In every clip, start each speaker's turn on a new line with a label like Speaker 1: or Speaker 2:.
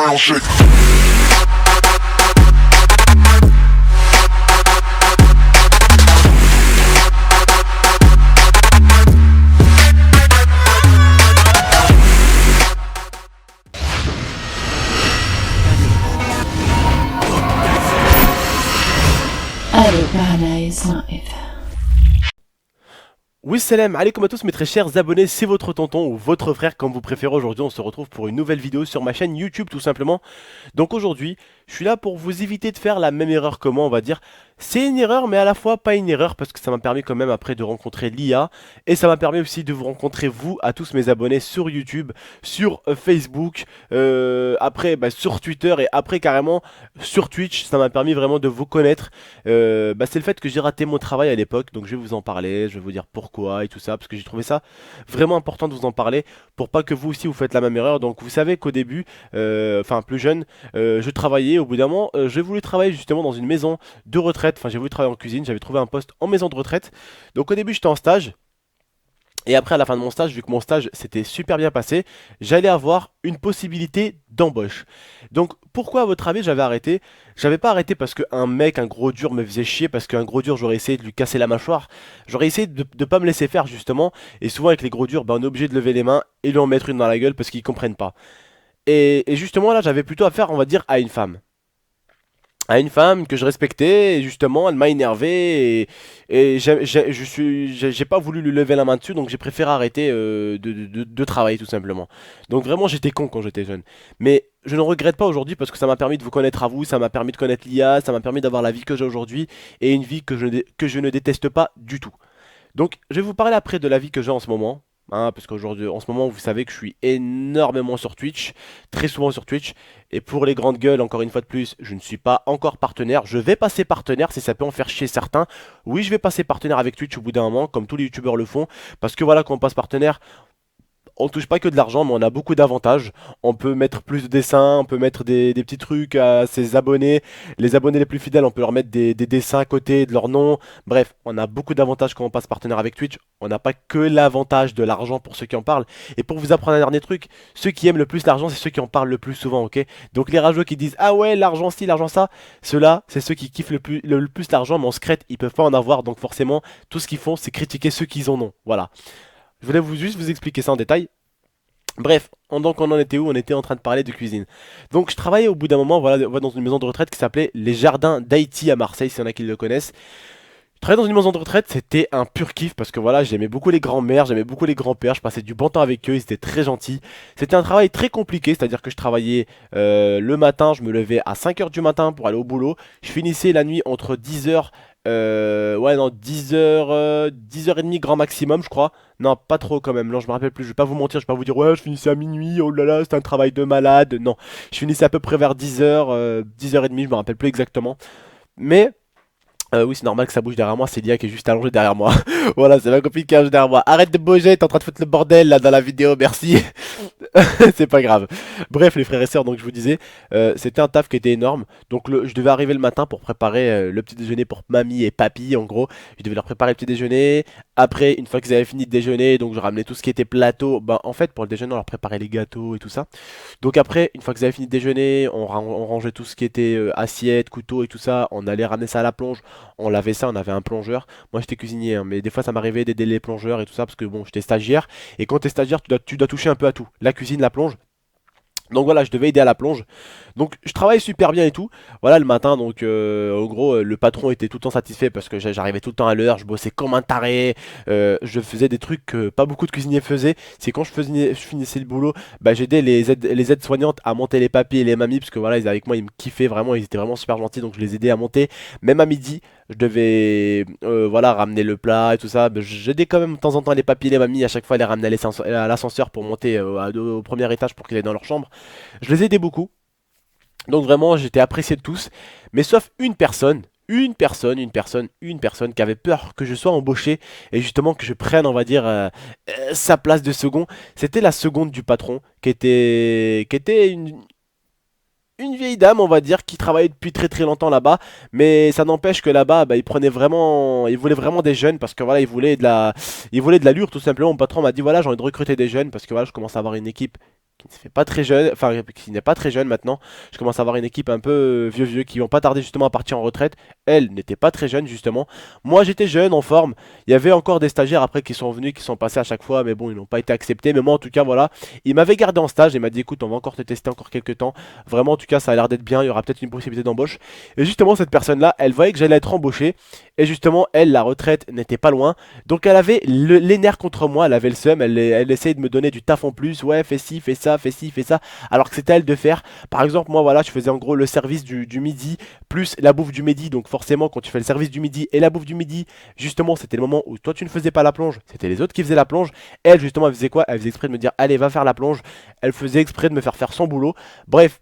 Speaker 1: down, shake.
Speaker 2: Allez, Paradise Live.
Speaker 3: Oui, salam alaikum à tous mes très chers abonnés, c'est votre tonton ou votre frère comme vous préférez. Aujourd'hui on se retrouve pour une nouvelle vidéo sur ma chaîne YouTube tout simplement. Donc aujourd'hui je suis là pour vous éviter de faire la même erreur que moi, on va dire. C'est une erreur mais à la fois pas une erreur parce que ça m'a permis quand même après de rencontrer l'IA. Et ça m'a permis aussi de vous rencontrer vous, à tous mes abonnés sur YouTube, sur Facebook, après sur Twitter et après carrément sur Twitch. Ça m'a permis vraiment de vous connaître. C'est le fait que j'ai raté mon travail à l'époque, donc je vais vous en parler, je vais vous dire pourquoi et tout ça, parce que j'ai trouvé ça vraiment important de vous en parler, pour pas que vous aussi vous faites la même erreur. Donc vous savez qu'au début, enfin plus jeune, je travaillais, au bout d'un moment, j'ai voulu travailler justement dans une maison de retraite, enfin j'ai voulu travailler en cuisine, j'avais trouvé un poste en maison de retraite. Donc au début j'étais en stage, et après à la fin de mon stage, vu que mon stage s'était super bien passé, j'allais avoir une possibilité d'embauche. Donc pourquoi à votre avis j'avais arrêté? J'avais pas arrêté parce qu'un mec, un gros dur me faisait chier, parce qu'un gros dur j'aurais essayé de lui casser la mâchoire. J'aurais essayé de pas me laisser faire justement. Et souvent avec les gros durs, on est obligé de lever les mains et lui en mettre une dans la gueule parce qu'ils comprennent pas. Et justement là j'avais plutôt affaire, on va dire, à une femme. À une femme que je respectais, et justement elle m'a énervé, et j'ai pas voulu lui lever la main dessus, donc j'ai préféré arrêter de travailler tout simplement. Donc vraiment j'étais con quand j'étais jeune, mais je ne regrette pas aujourd'hui parce que ça m'a permis de vous connaître à vous, ça m'a permis de connaître l'IA, ça m'a permis d'avoir la vie que j'ai aujourd'hui, et une vie que je ne déteste pas du tout. Donc je vais vous parler après de la vie que j'ai en ce moment. Hein, parce qu'aujourd'hui, en ce moment, vous savez que je suis énormément sur Twitch, très souvent sur Twitch. Et pour les grandes gueules, encore une fois de plus, je ne suis pas encore partenaire. Je vais passer partenaire si ça peut en faire chier certains. Oui, je vais passer partenaire avec Twitch au bout d'un moment, comme tous les youtubeurs le font. Parce que voilà, quand on passe partenaire, on touche pas que de l'argent, mais on a beaucoup d'avantages. On peut mettre plus de dessins, on peut mettre des petits trucs à ses abonnés. Les abonnés les plus fidèles, on peut leur mettre des dessins à côté de leur nom. Bref, on a beaucoup d'avantages quand on passe partenaire avec Twitch. On n'a pas que l'avantage de l'argent pour ceux qui en parlent. Et pour vous apprendre un dernier truc, ceux qui aiment le plus l'argent, c'est ceux qui en parlent le plus souvent, ok? Donc les rageux qui disent ah ouais, l'argent ci, l'argent ça, ceux-là, c'est ceux qui kiffent le plus l'argent, mais en secret, ils peuvent pas en avoir. Donc forcément, tout ce qu'ils font, c'est critiquer ceux qui en ont. Voilà. Je voulais juste vous expliquer ça en détail. Bref, donc on en était où? On était en train de parler de cuisine. Donc je travaillais au bout d'un moment, voilà, dans une maison de retraite qui s'appelait Les Jardins d'Haïti à Marseille, s'il y en a qui le connaissent. Je travaillais dans une maison de retraite, c'était un pur kiff parce que voilà, j'aimais beaucoup les grands-mères, j'aimais beaucoup les grands-pères, je passais du bon temps avec eux, ils étaient très gentils. C'était un travail très compliqué, c'est-à-dire que je travaillais le matin, je me levais à 5 heures du matin pour aller au boulot. Je finissais la nuit entre 10 heures, ouais non, 10 heures, 10h30 grand maximum je crois. Non, pas trop quand même, non je me rappelle plus, je vais pas vous mentir, je vais pas vous dire ouais je finissais à minuit, oh là là, c'était un travail de malade. Non, je finissais à peu près vers 10 heures, 10h30, je me rappelle plus exactement. Mais... oui, c'est normal que ça bouge derrière moi, c'est Lia qui est juste allongée derrière moi. Voilà, c'est ma copine qui est allongée derrière moi. Arrête de bouger, t'es en train de foutre le bordel là dans la vidéo, merci. C'est pas grave. Bref, les frères et sœurs, donc je vous disais, c'était un taf qui était énorme. Donc je devais arriver le matin pour préparer le petit déjeuner pour mamie et papy, en gros. Je devais leur préparer le petit déjeuner. Après, une fois qu'ils avaient fini de déjeuner, donc je ramenais tout ce qui était plateau. En fait, pour le déjeuner, on leur préparait les gâteaux et tout ça. Donc après, une fois qu'ils avaient fini de déjeuner, on rangeait tout ce qui était assiette, couteau et tout ça. On allait ramener ça à la plonge. On lavait ça, on avait un plongeur. Moi j'étais cuisinier, hein, mais des fois ça m'arrivait d'aider les plongeurs et tout ça parce que bon, j'étais stagiaire. Et quand t'es stagiaire, tu dois toucher un peu à tout. La cuisine, la plonge. Donc voilà, je devais aider à la plonge. Donc je travaillais super bien et tout. Voilà le matin, donc en gros, le patron était tout le temps satisfait parce que j'arrivais tout le temps à l'heure, je bossais comme un taré. Je faisais des trucs que pas beaucoup de cuisiniers faisaient. C'est quand je finissais le boulot, j'aidais les aides soignantes à monter les papis et les mamies parce que voilà, ils avec moi, ils me kiffaient vraiment, ils étaient vraiment super gentils, donc je les aidais à monter. Même à midi, je devais voilà, ramener le plat et tout ça. J'aidais quand même de temps en temps les papis et les mamies à chaque fois les ramener à l'ascenseur pour monter au premier étage pour qu'ils aillent dans leur chambre. Je les aidais beaucoup. Donc vraiment, j'étais apprécié de tous. Mais sauf une personne qui avait peur que je sois embauché et justement que je prenne, on va dire, sa place de second. C'était la seconde du patron qui était une vieille dame, on va dire, qui travaillait depuis très très longtemps là-bas. Mais ça n'empêche que là-bas, il voulait vraiment des jeunes parce que voilà, il voulait de l'allure tout simplement. Mon patron m'a dit voilà, j'ai envie de recruter des jeunes parce que voilà, je commence à avoir une équipe qui ne se fait pas très jeune, enfin qui n'est pas très jeune maintenant. Je commence à avoir une équipe un peu vieux qui vont pas tarder justement à partir en retraite. Elle n'était pas très jeune justement. Moi j'étais jeune, en forme. Il y avait encore des stagiaires après qui sont venus, qui sont passés à chaque fois, mais bon ils n'ont pas été acceptés. Mais moi en tout cas voilà, il m'avait gardé en stage et m'a dit écoute on va encore te tester encore quelques temps. Vraiment en tout cas ça a l'air d'être bien, il y aura peut-être une possibilité d'embauche. Et justement cette personne là, elle voyait que j'allais être embauché. Et justement elle, la retraite n'était pas loin. Donc elle avait les nerfs contre moi, elle avait le seum, elle essayait de me donner du taf en plus. Ouais fais ci, fais ça, fais ci, fais ça. Alors que c'était à elle de faire. Par exemple, moi voilà, je faisais en gros le service du midi plus la bouffe du midi. Donc forcément, quand tu fais le service du midi et la bouffe du midi, justement, c'était le moment où toi tu ne faisais pas la plonge, c'était les autres qui faisaient la plonge. Elle, justement, elle faisait quoi? Elle faisait exprès de me dire, allez, va faire la plonge. Elle faisait exprès de me faire faire son boulot. Bref,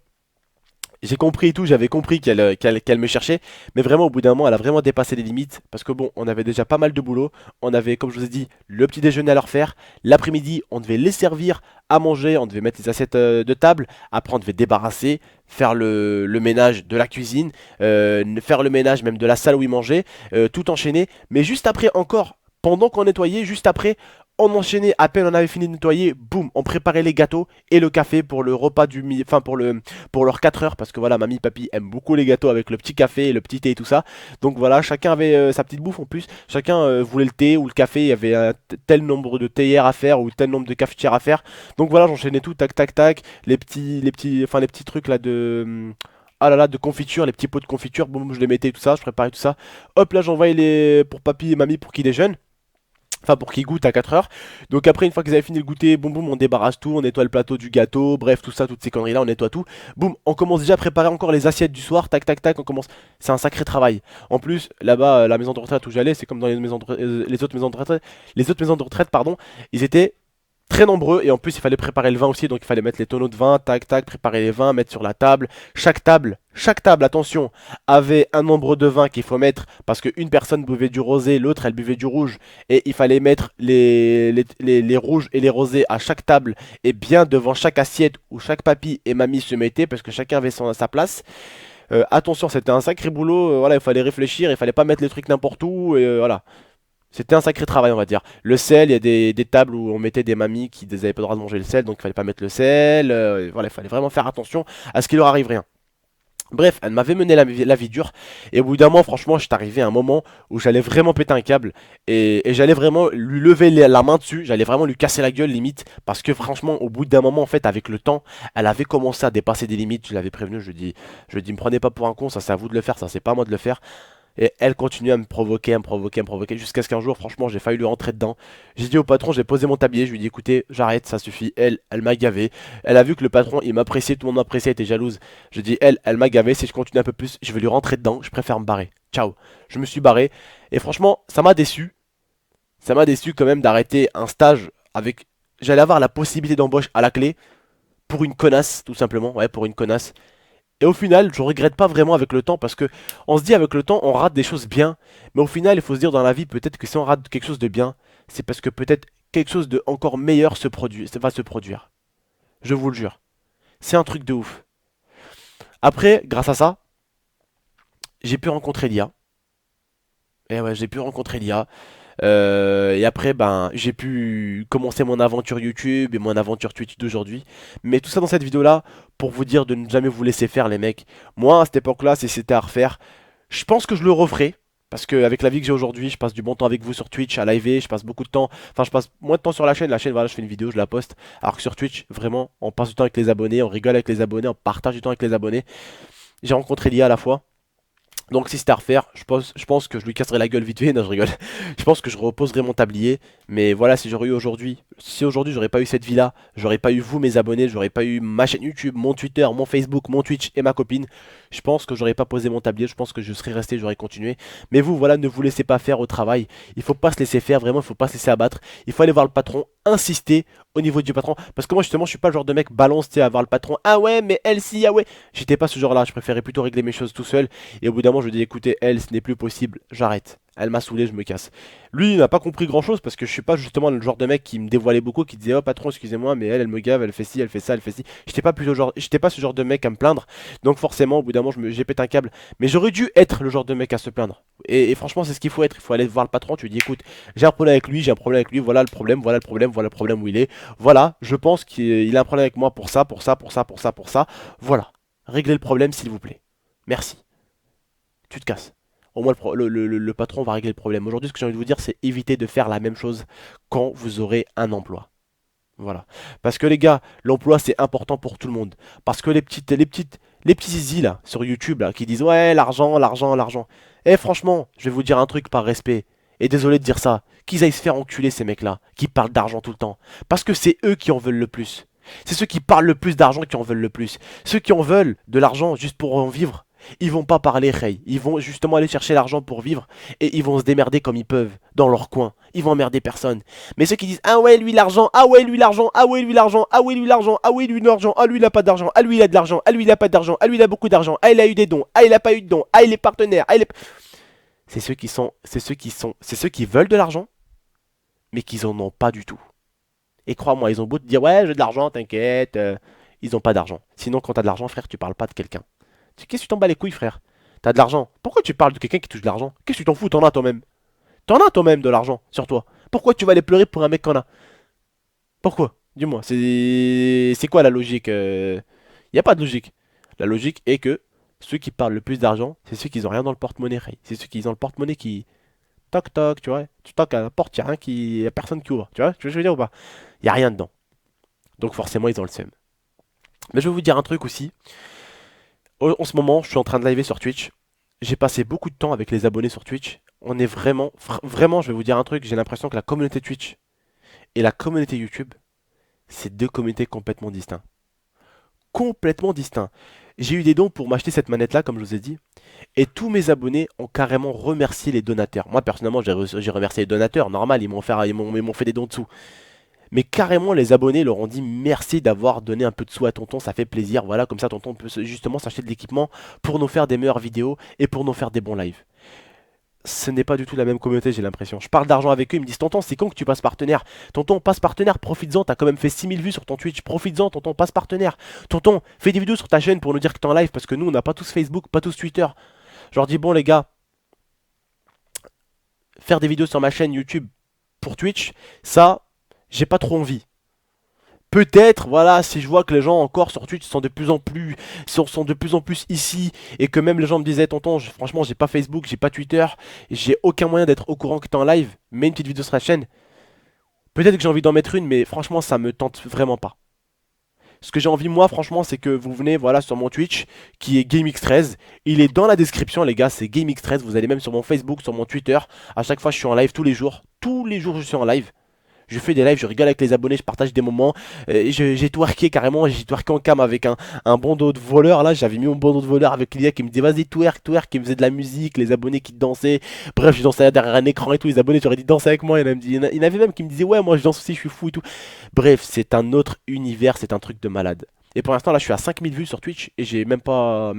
Speaker 3: j'ai compris et tout, j'avais compris qu'elle me cherchait, mais vraiment au bout d'un moment elle a vraiment dépassé les limites, parce que bon, on avait déjà pas mal de boulot, on avait comme je vous ai dit le petit déjeuner à leur faire, l'après-midi on devait les servir à manger, on devait mettre les assiettes de table, après on devait débarrasser, faire le ménage de la cuisine, faire le ménage même de la salle où ils mangeaient, tout enchaîner, mais juste après encore, pendant qu'on nettoyait, juste après, on enchaînait, à peine on avait fini de nettoyer, boum, on préparait les gâteaux et le café pour le repas du midi, enfin pour leurs 4 heures, parce que voilà, mamie, papy aiment beaucoup les gâteaux avec le petit café et le petit thé et tout ça. Donc voilà, chacun avait sa petite bouffe en plus, chacun voulait le thé ou le café, il y avait un tel nombre de théières à faire ou tel nombre de cafetières à faire. Donc voilà, j'enchaînais tout, tac tac tac, les petits trucs là de... Ah là là, de confiture, les petits pots de confiture, boum, je les mettais tout ça, je préparais tout ça. Hop là, j'envoyais les pour papy et mamie pour qu'ils déjeunent. Enfin pour qu'ils goûtent à 4 heures. Donc après une fois qu'ils avaient fini de goûter, boum boum, on débarrasse tout, on nettoie le plateau du gâteau, bref tout ça, toutes ces conneries là, on nettoie tout. Boum, on commence déjà à préparer encore les assiettes du soir, tac tac tac, on commence. C'est un sacré travail. En plus, là-bas, la maison de retraite où j'allais, c'est comme dans les autres maisons de retraite, pardon, ils étaient très nombreux et en plus il fallait préparer le vin aussi, donc il fallait mettre les tonneaux de vin, tac tac, préparer les vins, mettre sur la table. Chaque table, attention, avait un nombre de vins qu'il faut mettre parce qu'une personne buvait du rosé, l'autre elle buvait du rouge et il fallait mettre les rouges et les rosés à chaque table et bien devant chaque assiette où chaque papy et mamie se mettaient parce que chacun avait sa place. Attention, c'était un sacré boulot, voilà, il fallait réfléchir, il fallait pas mettre les trucs n'importe où et voilà. C'était un sacré travail, on va dire. Le sel, il y a des tables où on mettait des mamies qui n'avaient pas le droit de manger le sel, donc il fallait pas mettre le sel. Voilà, il fallait vraiment faire attention à ce qu'il leur arrive rien. Bref, elle m'avait mené la vie dure, et au bout d'un moment, franchement, j'étais arrivé à un moment où j'allais vraiment péter un câble, et j'allais vraiment lui lever la main dessus, j'allais vraiment lui casser la gueule limite, parce que franchement, au bout d'un moment, en fait, avec le temps, elle avait commencé à dépasser des limites, je l'avais prévenu, je lui dis, me prenez pas pour un con, ça c'est à vous de le faire, ça c'est pas à moi de le faire. Et elle continue à me provoquer, jusqu'à ce qu'un jour, franchement, j'ai failli lui rentrer dedans. J'ai dit au patron, j'ai posé mon tablier, je lui ai dit, écoutez, j'arrête, ça suffit. Elle m'a gavé. Elle a vu que le patron, il m'appréciait, tout le monde m'appréciait, elle était jalouse. Je dis, elle m'a gavé, si je continue un peu plus, je vais lui rentrer dedans, je préfère me barrer. Ciao. Je me suis barré. Et franchement, ça m'a déçu. Ça m'a déçu quand même d'arrêter un stage avec... J'allais avoir la possibilité d'embauche à la clé pour une connasse, tout simplement. Ouais, pour une connasse. Et au final, je regrette pas vraiment avec le temps parce que on se dit avec le temps, on rate des choses bien, mais au final, il faut se dire dans la vie peut-être que si on rate quelque chose de bien, c'est parce que peut-être quelque chose de encore meilleur va se produire. Je vous le jure. C'est un truc de ouf. Après, grâce à ça, j'ai pu rencontrer Lia. Et ouais, j'ai pu rencontrer Lia. Et après, ben, j'ai pu commencer mon aventure YouTube et mon aventure Twitch d'aujourd'hui. Mais tout ça dans cette vidéo-là, pour vous dire de ne jamais vous laisser faire, les mecs. Moi, à cette époque-là, si c'était à refaire, je pense que je le referai. Parce qu'avec la vie que j'ai aujourd'hui, je passe du bon temps avec vous sur Twitch, à live, je passe beaucoup de temps. Enfin, je passe moins de temps sur la chaîne. La chaîne, voilà, je fais une vidéo, je la poste. Alors que sur Twitch, vraiment, on passe du temps avec les abonnés, on rigole avec les abonnés, on partage du temps avec les abonnés. J'ai rencontré Lia à la fois. Donc si c'était à refaire, je pense que je lui casserai la gueule vite fait, non je rigole. Je pense que je reposerai mon tablier, mais voilà, si j'aurais eu aujourd'hui, si aujourd'hui j'aurais pas eu cette vie là, j'aurais pas eu vous mes abonnés, j'aurais pas eu ma chaîne YouTube, mon Twitter, mon Facebook, mon Twitch et ma copine, je pense que j'aurais pas posé mon tablier, je pense que je serais resté, j'aurais continué. Mais vous voilà, ne vous laissez pas faire au travail, il faut pas se laisser faire, vraiment il faut pas se laisser abattre, il faut aller voir le patron, insister au niveau du patron, parce que moi justement je suis pas le genre de mec balance, tu sais, à voir le patron, ah ouais mais elle si, ah ouais, j'étais pas ce genre là, je préférais plutôt régler mes choses tout seul. Et au bout d'un moment, je dis écoutez, elle, ce n'est plus possible, j'arrête. Elle m'a saoulé, je me casse. Lui, il n'a pas compris grand-chose parce que je suis pas justement le genre de mec qui me dévoilait beaucoup, qui disait oh patron, excusez-moi, mais elle me gave, elle fait ci, elle fait ça, elle fait ci. J'étais pas ce genre de mec à me plaindre. Donc forcément, au bout d'un moment, j'ai pété un câble. Mais j'aurais dû être le genre de mec à se plaindre. Et franchement, c'est ce qu'il faut être. Il faut aller voir le patron. Tu lui dis écoute, j'ai un problème avec lui, j'ai un problème avec lui. Voilà le problème, voilà le problème, voilà le problème où il est. Voilà, je pense qu'il a un problème avec moi pour ça, pour ça, pour ça, pour ça, pour ça. Voilà, réglez le problème s'il vous plaît. Merci. Tu te casses. Au moins, le patron va régler le problème. Aujourd'hui, ce que j'ai envie de vous dire, c'est éviter de faire la même chose quand vous aurez un emploi. Voilà. Parce que les gars, l'emploi, c'est important pour tout le monde. Parce que les petits zizi là, sur YouTube, là, qui disent ouais, l'argent, l'argent, l'argent. Eh, franchement, je vais vous dire un truc par respect. Et désolé de dire ça. Qu'ils aillent se faire enculer, ces mecs-là, qui parlent d'argent tout le temps. Parce que c'est eux qui en veulent le plus. C'est ceux qui parlent le plus d'argent qui en veulent le plus. Ceux qui en veulent de l'argent juste pour en vivre, ils vont pas parler, hey. Ils vont justement aller chercher l'argent pour vivre et ils vont se démerder comme ils peuvent dans leur coin. Ils vont emmerder personne. Mais ceux qui disent ah ouais lui l'argent, ah ouais lui l'argent, ah ouais lui l'argent, ah ouais lui l'argent, ah ouais lui l'argent, ah lui il a pas d'argent, ah lui il a de l'argent, ah lui il a pas d'argent, ah lui il a beaucoup d'argent, ah il a eu des dons, ah il a pas eu de dons, ah il est partenaire, ah il est... C'est ceux qui veulent de l'argent, mais qui en ont pas du tout. Et crois-moi, ils ont beau te dire ouais j'ai de l'argent, t'inquiète, ils ont pas d'argent. Sinon quand t'as de l'argent frère, tu parles pas de quelqu'un. Qu'est-ce que tu t'en bats les couilles, frère? T'as de l'argent. Pourquoi tu parles de quelqu'un qui touche de l'argent? Qu'est-ce que tu t'en fous? T'en as toi-même. T'en as toi-même de l'argent sur toi. Pourquoi tu vas aller pleurer pour un mec qu'on a? Pourquoi? Dis-moi. C'est quoi la logique? Y a pas de logique. La logique est que ceux qui parlent le plus d'argent, c'est ceux qui ont rien dans le porte-monnaie. C'est ceux qui ont le porte-monnaie qui toc toc, tu vois. Tu toques à la porte, y a rien qui, y a personne qui ouvre. Tu vois? Tu vois ce que je veux dire ou pas? Y a rien dedans. Donc forcément ils ont le seum. Mais je vais vous dire un truc aussi. En ce moment, je suis en train de live sur Twitch. J'ai passé beaucoup de temps avec les abonnés sur Twitch. On est vraiment, vraiment, je vais vous dire un truc, j'ai l'impression que la communauté Twitch et la communauté YouTube, c'est deux communautés complètement distinctes. Complètement distincts. J'ai eu des dons pour m'acheter cette manette-là, comme je vous ai dit, et tous mes abonnés ont carrément remercié les donateurs. Moi, personnellement, j'ai remercié les donateurs, normal, ils m'ont fait des dons dessous. Mais carrément, les abonnés leur ont dit merci d'avoir donné un peu de sous à tonton, ça fait plaisir. Voilà, comme ça, tonton peut justement s'acheter de l'équipement pour nous faire des meilleures vidéos et pour nous faire des bons lives. Ce n'est pas du tout la même communauté, j'ai l'impression. Je parle d'argent avec eux, ils me disent tonton, c'est quand que tu passes partenaire? Tonton, passe partenaire, profites-en, t'as quand même fait 6000 vues sur ton Twitch, profites-en, tonton, passe partenaire. Tonton, fais des vidéos sur ta chaîne pour nous dire que t'es en live parce que nous, on n'a pas tous Facebook, pas tous Twitter. Je leur dis bon, les gars, faire des vidéos sur ma chaîne YouTube pour Twitch, ça, j'ai pas trop envie. Peut-être, voilà, si je vois que les gens encore sur Twitch sont de plus en plus, sont de plus en plus ici, et que même les gens me disaient, tonton, franchement, j'ai pas Facebook, j'ai pas Twitter, j'ai aucun moyen d'être au courant que t'es en live, mets une petite vidéo sur la chaîne. Peut-être que j'ai envie d'en mettre une, mais franchement, ça me tente vraiment pas. Ce que j'ai envie, moi, franchement, c'est que vous venez, voilà, sur mon Twitch, qui est GameX13. Il est dans la description, les gars, c'est GameX13. Vous allez même sur mon Facebook, sur mon Twitter. À chaque fois, je suis en live tous les jours. Tous les jours, je suis en live. Je fais des lives, je rigole avec les abonnés, je partage des moments. J'ai twerké carrément, j'ai twerké en cam avec un bandeau de voleur. Là, j'avais mis mon bandeau de voleur avec Lydia qui me disait vas-y, twerk, twerk, qui me faisait de la musique, les abonnés qui dansaient. Bref, je dansais derrière un écran et tout. Les abonnés, j'aurais dit danse avec moi. Il y en avait même qui me disaient ouais, moi je danse aussi, je suis fou et tout. Bref, c'est un autre univers, c'est un truc de malade. Et pour l'instant, là, je suis à 5000 vues sur Twitch et j'ai même pas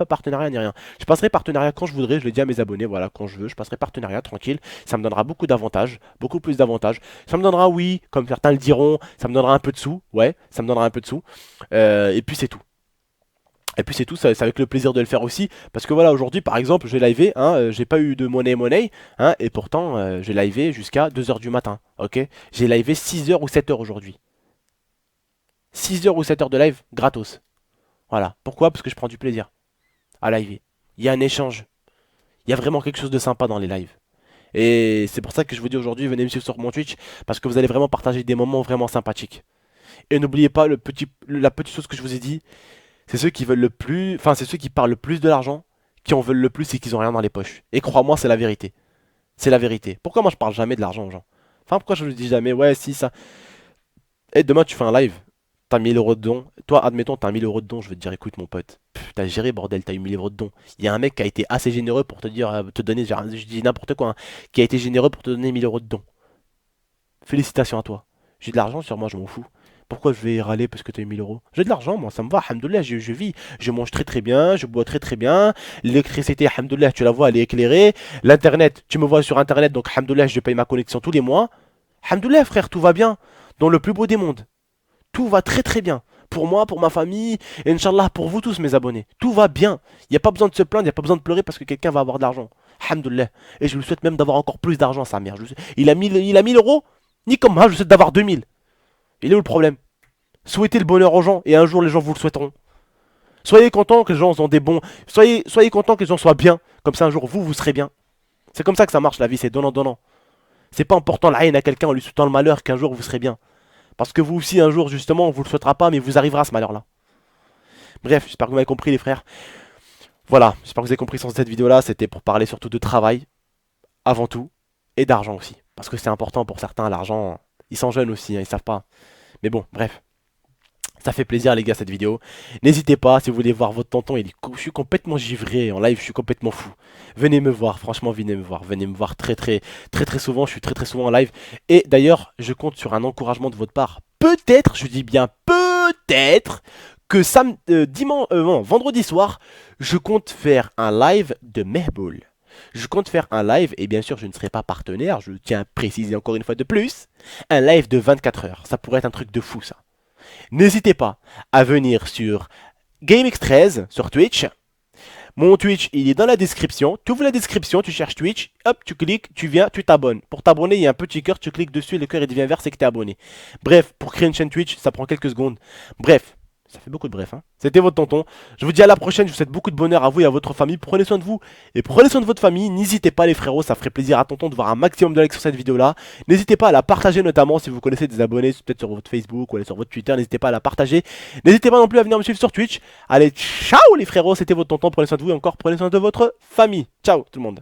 Speaker 3: partenariat ni rien. Je passerai partenariat quand je voudrais, je l'ai dit à mes abonnés, voilà, quand je veux, je passerai partenariat tranquille. Ça me donnera beaucoup d'avantages, beaucoup plus d'avantages. Ça me donnera, oui, comme certains le diront, ça me donnera un peu de sous, ouais, ça me donnera un peu de sous. Et puis c'est tout. Et puis c'est tout, c'est avec le plaisir de le faire aussi. Parce que voilà, aujourd'hui par exemple, j'ai livé, hein, j'ai pas eu de money, hein, et pourtant j'ai livé jusqu'à 2 heures du matin, ok. J'ai livé 6 heures ou 7 heures aujourd'hui. 6 heures ou 7 heures de live gratos. Voilà. Pourquoi? Parce que je prends du plaisir à live. Il y a un échange. Il y a vraiment quelque chose de sympa dans les lives. Et c'est pour ça que je vous dis aujourd'hui, venez me suivre sur mon Twitch, parce que vous allez vraiment partager des moments vraiment sympathiques. Et n'oubliez pas la petite chose que je vous ai dit, c'est ceux qui veulent le plus, enfin c'est ceux qui parlent le plus de l'argent, qui en veulent le plus et qui ont rien dans les poches. Et crois-moi, c'est la vérité. C'est la vérité. Pourquoi moi je parle jamais de l'argent aux gens? Enfin pourquoi je vous dis jamais, ouais si ça. Et demain tu fais un live. T'as 1000 euros de dons. Toi, admettons, t'as 1000 euros de dons. Je vais te dire, écoute, mon pote, t'as géré, bordel, t'as eu 1000 euros de dons. Il y a un mec qui a été assez généreux pour te dire, te donner, je dis n'importe quoi, hein, qui a été généreux pour te donner 1000 euros de dons. Félicitations à toi. J'ai de l'argent sur moi, je m'en fous. Pourquoi je vais râler parce que tu as eu 1000 euros? J'ai de l'argent, moi, ça me va, alhamdoulilah, je vis. Je mange très très bien, je bois très très bien. L'électricité, alhamdoulilah, tu la vois, elle est éclairée. L'internet, tu me vois sur internet, donc alhamdoulilah, je paye ma connexion tous les mois. Alhamdoulilah, frère, tout va bien. Dans le plus beau des mondes. Tout va très très bien. Pour moi, pour ma famille, et Inch'Allah, pour vous tous, mes abonnés. Tout va bien. Il n'y a pas besoin de se plaindre, il n'y a pas besoin de pleurer parce que quelqu'un va avoir de l'argent. Alhamdoulilah. Et je lui souhaite même d'avoir encore plus d'argent, sa mère. Il a 1000 euros, ni comme moi, je lui souhaite d'avoir 2000. Il est où le problème? Souhaitez le bonheur aux gens et un jour les gens vous le souhaiteront. Soyez contents que les gens ont des bons. Soyez contents que les gens soient bien. Comme ça un jour vous serez bien. C'est comme ça que ça marche la vie, c'est donnant. C'est pas en portant la haine à quelqu'un en lui souhaitant le malheur qu'un jour vous serez bien. Parce que vous aussi un jour justement on vous le souhaitera pas mais vous arrivera ce malheur là. Bref, j'espère que vous m'avez compris les frères. Voilà, j'espère que vous avez compris sur cette vidéo là, c'était pour parler surtout de travail avant tout et d'argent aussi. Parce que c'est important pour certains l'argent. Ils sont jeunes aussi, hein, ils savent pas. Mais bon, bref. Ça fait plaisir les gars cette vidéo. N'hésitez pas si vous voulez voir votre tonton, je suis complètement givré en live, je suis complètement fou. Venez me voir, franchement venez me voir très souvent, je suis très souvent en live. Et d'ailleurs, je compte sur un encouragement de votre part. Peut-être, je dis bien peut-être, que vendredi soir, je compte faire un live de Mehboul. Je compte faire un live, et bien sûr je ne serai pas partenaire, je tiens à préciser encore une fois de plus, un live de 24 heures. Ça pourrait être un truc de fou ça. N'hésitez pas à venir sur GameX13 sur Twitch. Mon Twitch, il est dans la description. Tu ouvres la description, tu cherches Twitch, hop, tu cliques, tu viens, tu t'abonnes. Pour t'abonner, il y a un petit cœur, tu cliques dessus et le cœur il devient vert, c'est que tu es abonné. Bref, pour créer une chaîne Twitch, ça prend quelques secondes. Bref, ça fait beaucoup de bref, hein. C'était votre tonton. Je vous dis à la prochaine, je vous souhaite beaucoup de bonheur à vous et à votre famille. Prenez soin de vous et prenez soin de votre famille. N'hésitez pas les frérots, ça ferait plaisir à tonton de voir un maximum de likes sur cette vidéo là. N'hésitez pas à la partager notamment si vous connaissez des abonnés, peut-être sur votre Facebook ou sur votre Twitter. N'hésitez pas à la partager. N'hésitez pas non plus à venir me suivre sur Twitch. Allez, ciao les frérots, c'était votre tonton. Prenez soin de vous et encore prenez soin de votre famille. Ciao tout le monde.